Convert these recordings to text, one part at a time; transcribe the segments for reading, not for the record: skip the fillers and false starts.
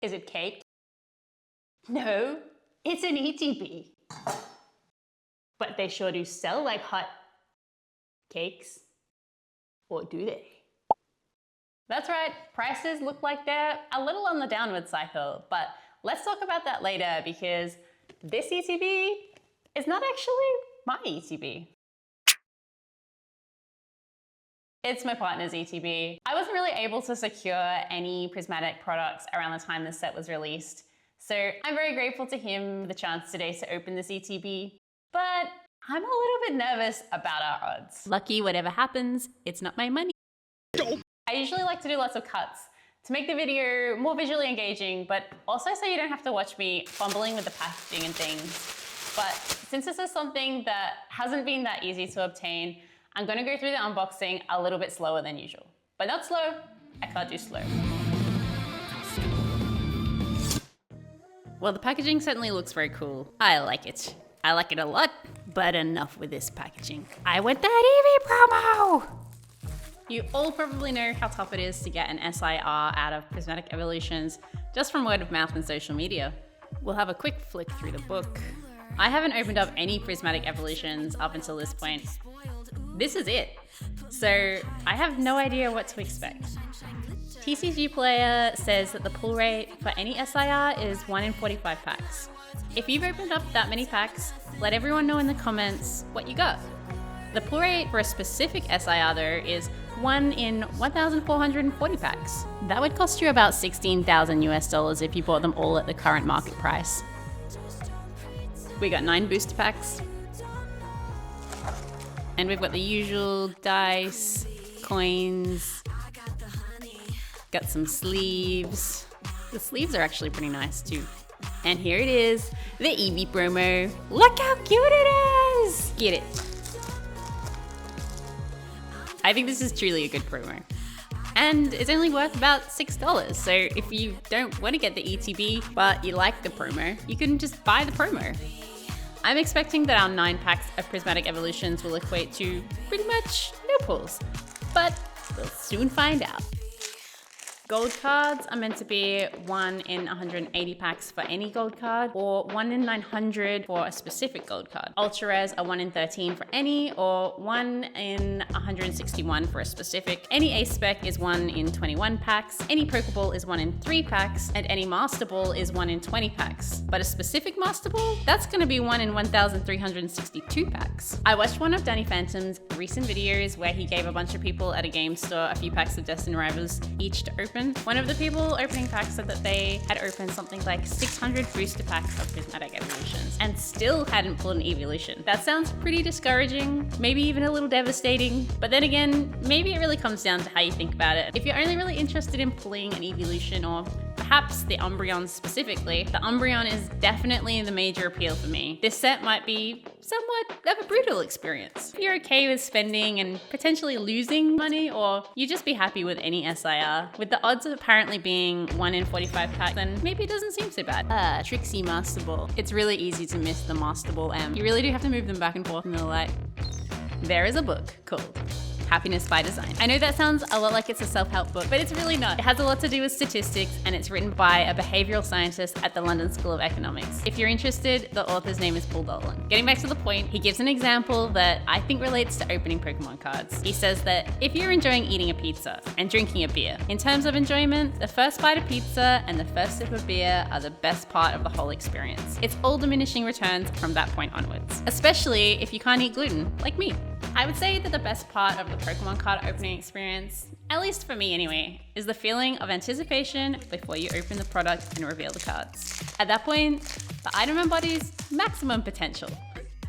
Is it cake? No, it's an ETB. But they sure do sell like hot cakes. Or do they? That's right, prices look like they're a little on the downward cycle, but let's talk about that later because this ETB is not actually my ETB. It's my partner's ETB. I wasn't really able to secure any Prismatic products around the time this set was released, so I'm very grateful to him for the chance today to open this ETB, but I'm a little bit nervous about our odds. Lucky whatever happens, it's not my money. I usually like to do lots of cuts to make the video more visually engaging, but also so you don't have to watch me fumbling with the packaging and things. But since this is something that hasn't been that easy to obtain, I'm gonna go through the unboxing a little bit slower than usual. But not slow, I can't do slow. Well, the packaging certainly looks very cool. I like it. I like it a lot, but enough with this packaging. I want that EV promo! You all probably know how tough it is to get an SIR out of Prismatic Evolutions just from word of mouth and social media. We'll have a quick flick through the book. I haven't opened up any Prismatic Evolutions up until this point. This is it. So I have no idea what to expect. TCG Player says that the pull rate for any SIR is 1 in 45 packs. If you've opened up that many packs, let everyone know in the comments what you got. The pull rate for a specific SIR though is 1 in 1,440 packs. That would cost you about $16,000 US if you bought them all at the current market price. We got 9 booster packs. And we've got the usual dice, coins, got some sleeves. The sleeves are actually pretty nice too. And here it is, the EV promo. Look how cute it is! Get it. I think this is truly a good promo. And it's only worth about $6. So if you don't want to get the ETB, but you like the promo, you can just buy the promo. I'm expecting that our 9 packs of Prismatic Evolutions will equate to pretty much no pulls, but we'll soon find out. Gold cards are meant to be 1 in 180 packs for any gold card, or 1 in 900 for a specific gold card. Ultra rares are 1 in 13 for any, or 1 in 161 for a specific. Any ace spec is 1 in 21 packs, any Pokeball is 1 in 3 packs, and any Master Ball is 1 in 20 packs. But a specific Master Ball, that's gonna be 1 in 1,362 packs. I watched one of Danny Phantom's recent videos where he gave a bunch of people at a game store a few packs of Destined Rivals each to open. One of the people opening packs said that they had opened something like 600 booster packs of Prismatic Evolutions and still hadn't pulled an evolution. That sounds pretty discouraging, maybe even a little devastating, but then again, maybe it really comes down to how you think about it. If you're only really interested in pulling an evolution, or perhaps the Umbreon specifically, the Umbreon is definitely the major appeal for me. This set might be somewhat of a brutal experience. If you're okay with spending and potentially losing money, or you just be happy with any SIR, with the odds of apparently being 1 in 45 packs, then maybe it doesn't seem so bad. Trixie Master Ball. It's really easy to miss the Master Ball M. You really do have to move them back and forth in the light. There is a book called Happiness by Design. I know that sounds a lot like it's a self-help book, but it's really not. It has a lot to do with statistics, and it's written by a behavioural scientist at the London School of Economics. If you're interested, the author's name is Paul Dolan. Getting back to the point, he gives an example that I think relates to opening Pokemon cards. He says that if you're enjoying eating a pizza and drinking a beer, in terms of enjoyment, the first bite of pizza and the first sip of beer are the best part of the whole experience. It's all diminishing returns from that point onwards, especially if you can't eat gluten, like me. I would say that the best part of the Pokemon card opening experience, at least for me anyway, is the feeling of anticipation before you open the product and reveal the cards. At that point, the item embodies maximum potential.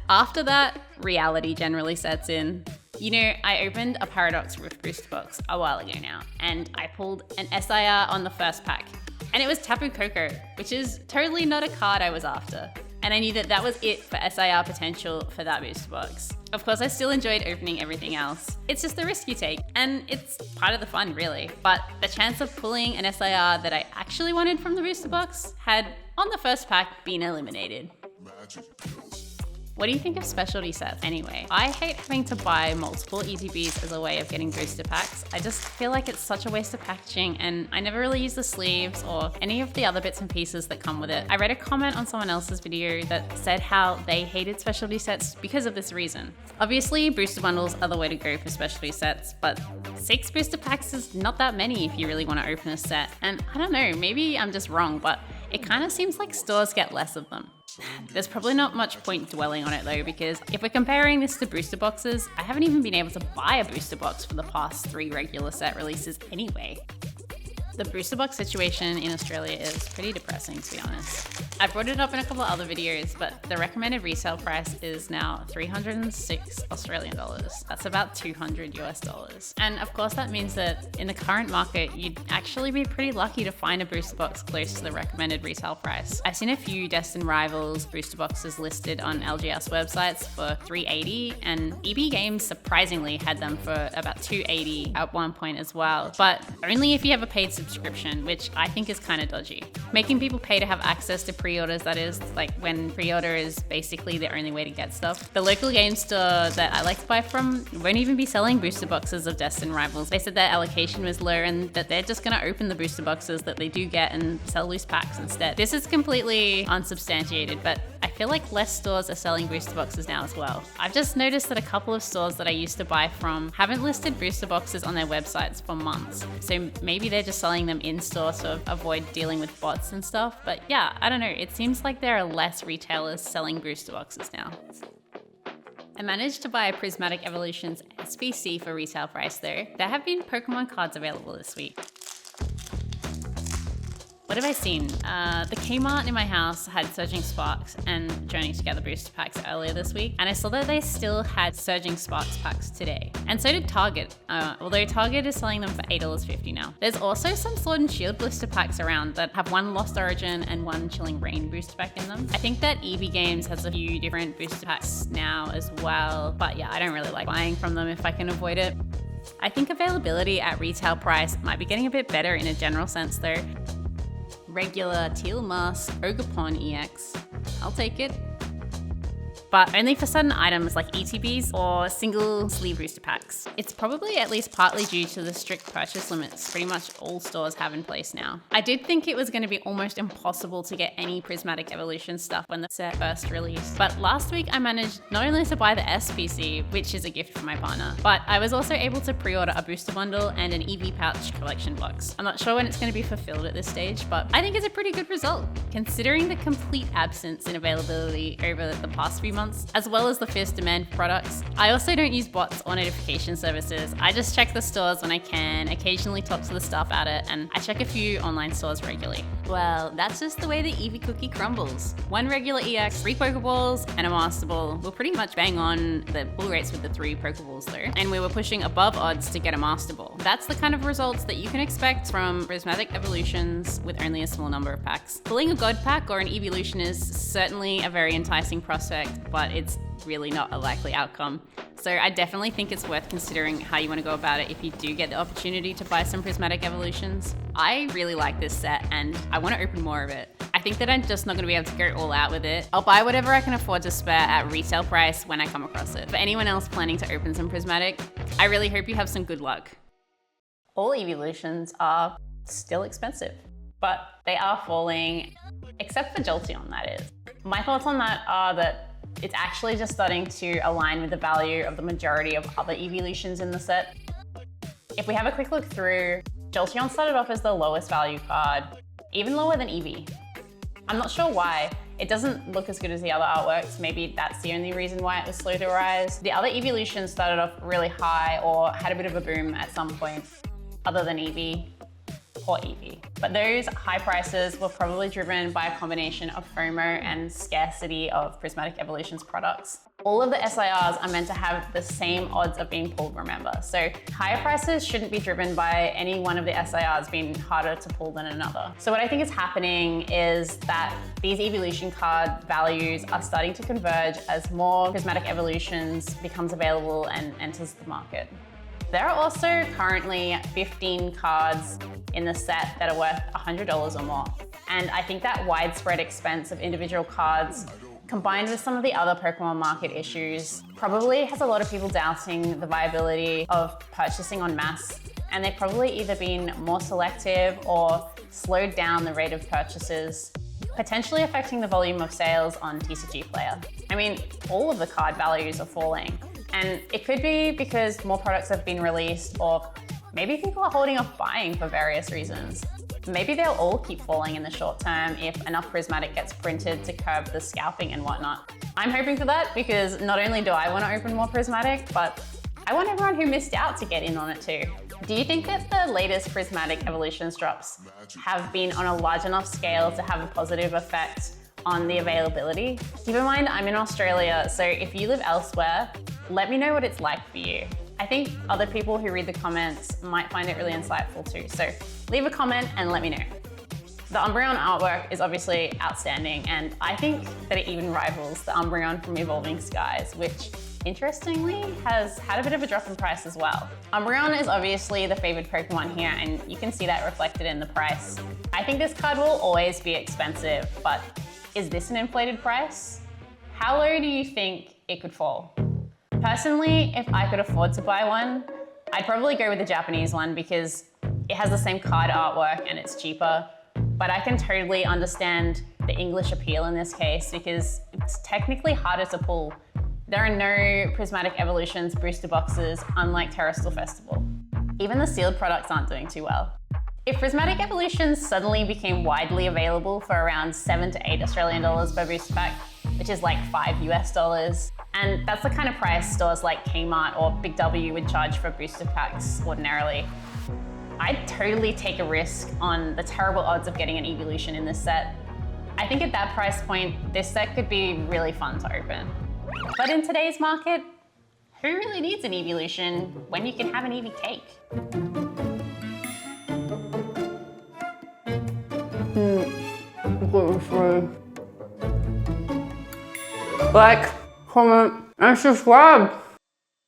After that, reality generally sets in. You know, I opened a Paradox Rift Booster box a while ago now, and I pulled an SIR on the first pack. And it was Tapu Koko, which is totally not a card I was after. And I knew that that was it for SIR potential for that booster box. Of course, I still enjoyed opening everything else. It's just the risk you take, and it's part of the fun, really. But the chance of pulling an SIR that I actually wanted from the booster box had, on the first pack, been eliminated. What do you think of specialty sets anyway? I hate having to buy multiple ETBs as a way of getting booster packs. I just feel like it's such a waste of packaging, and I never really use the sleeves or any of the other bits and pieces that come with it. I read a comment on someone else's video that said how they hated specialty sets because of this reason. Obviously, booster bundles are the way to go for specialty sets, but 6 booster packs is not that many if you really want to open a set. And I don't know, maybe I'm just wrong, but it kind of seems like stores get less of them. There's probably not much point dwelling on it though, because if we're comparing this to booster boxes, I haven't even been able to buy a booster box for the past 3 regular set releases anyway. The booster box situation in Australia is pretty depressing, to be honest. I brought it up in a couple of other videos, but the recommended resale price is now 306 Australian dollars. That's about $200 US. And of course that means that in the current market, you'd actually be pretty lucky to find a booster box close to the recommended resale price. I've seen a few Destin Rivals booster boxes listed on LGS websites for $380, and EB Games surprisingly had them for about $280 at one point as well, but only if you have a paid subscription, which I think is kind of dodgy. Making people pay to have access to pre-orders, that is, like when pre-order is basically the only way to get stuff. The local game store that I like to buy from won't even be selling booster boxes of Destin Rivals. They said their allocation was low and that they're just going to open the booster boxes that they do get and sell loose packs instead. This is completely unsubstantiated, but I feel like less stores are selling booster boxes now as well. I've just noticed that a couple of stores that I used to buy from haven't listed booster boxes on their websites for months. So maybe they're just selling them in store to avoid dealing with bots and stuff. But yeah, I don't know. It seems like there are less retailers selling booster boxes now. I managed to buy a Prismatic Evolutions SBC for retail price though. There have been Pokemon cards available this week. What have I seen? The Kmart in my house had Surging Sparks and Journey Together booster packs earlier this week, and I saw that they still had Surging Sparks packs today. And so did Target, although Target is selling them for $8.50 now. There's also some Sword and Shield blister packs around that have one Lost Origin and one Chilling Reign booster pack in them. I think that EB Games has a few different booster packs now as well, but yeah, I don't really like buying from them if I can avoid it. I think availability at retail price might be getting a bit better in a general sense though. Regular Teal Mask Ogerpon EX. I'll take it. But only for certain items like ETBs or single sleeve booster packs. It's probably at least partly due to the strict purchase limits pretty much all stores have in place now. I did think it was going to be almost impossible to get any Prismatic Evolution stuff when the set first released, but last week I managed not only to buy the SBC, which is a gift from my partner, but I was also able to pre-order a booster bundle and an EV pouch collection box. I'm not sure when it's going to be fulfilled at this stage, but I think it's a pretty good result, considering the complete absence in availability over the past few months, as well as the fierce demand for products. I also don't use bots or notification services. I just check the stores when I can, occasionally talk to the staff at it, and I check a few online stores regularly. Well, that's just the way the Eevee cookie crumbles. 1 regular EX, 3 Pokeballs, and a Master Ball. We'll pretty much bang on the pull rates with the 3 Pokeballs though, and we were pushing above odds to get a Master Ball. That's the kind of results that you can expect from Prismatic Evolutions with only a small number of packs. Pulling a God pack or an Evolution is certainly a very enticing prospect, but it's really not a likely outcome. So I definitely think it's worth considering how you want to go about it if you do get the opportunity to buy some Prismatic Evolutions. I really like this set and I want to open more of it. I think that I'm just not going to be able to go all out with it. I'll buy whatever I can afford to spare at retail price when I come across it. For anyone else planning to open some Prismatic, I really hope you have some good luck. All Evolutions are still expensive, but they are falling, except for Jolteon, that is. My thoughts on that are that it's actually just starting to align with the value of the majority of other Evolutions in the set. If we have a quick look through, Jolteon started off as the lowest value card, even lower than Eevee. I'm not sure why. It doesn't look as good as the other artworks. Maybe that's the only reason why it was slow to rise. The other Evolutions started off really high or had a bit of a boom at some point, other than Eevee or Eevee. But those high prices were probably driven by a combination of FOMO and scarcity of Prismatic Evolutions products. All of the SIRs are meant to have the same odds of being pulled, remember. So higher prices shouldn't be driven by any one of the SIRs being harder to pull than another. So what I think is happening is that these Evolution card values are starting to converge as more Prismatic Evolutions becomes available and enters the market. There are also currently 15 cards in the set that are worth $100 or more. And I think that widespread expense of individual cards combined with some of the other Pokemon market issues, probably has a lot of people doubting the viability of purchasing en masse, and they've probably either been more selective or slowed down the rate of purchases, potentially affecting the volume of sales on TCG Player. I mean, all of the card values are falling, and it could be because more products have been released, or maybe people are holding off buying for various reasons. Maybe they'll all keep falling in the short term if enough Prismatic gets printed to curb the scalping and whatnot. I'm hoping for that because not only do I want to open more Prismatic, but I want everyone who missed out to get in on it too. Do you think that the latest Prismatic Evolutions drops have been on a large enough scale to have a positive effect on the availability? Keep in mind, I'm in Australia, so if you live elsewhere, let me know what it's like for you. I think other people who read the comments might find it really insightful too, so leave a comment and let me know. The Umbreon artwork is obviously outstanding, and I think that it even rivals the Umbreon from Evolving Skies, which interestingly has had a bit of a drop in price as well. Umbreon is obviously the favored Pokemon here, and you can see that reflected in the price. I think this card will always be expensive, but is this an inflated price? How low do you think it could fall? Personally, if I could afford to buy one, I'd probably go with the Japanese one because it has the same card artwork and it's cheaper. But I can totally understand the English appeal in this case because it's technically harder to pull. There are no Prismatic Evolutions booster boxes, unlike Terrestrial Festival. Even the sealed products aren't doing too well. If Prismatic Evolutions suddenly became widely available for around $7 to $8 Australian per booster pack, which is like $5 US, and that's the kind of price stores like Kmart or Big W would charge for booster packs ordinarily, I'd totally take a risk on the terrible odds of getting an evolution in this set. I think at that price point, this set could be really fun to open. But in today's market, who really needs an evolution when you can have an Eevee cake? Like, comment, and subscribe.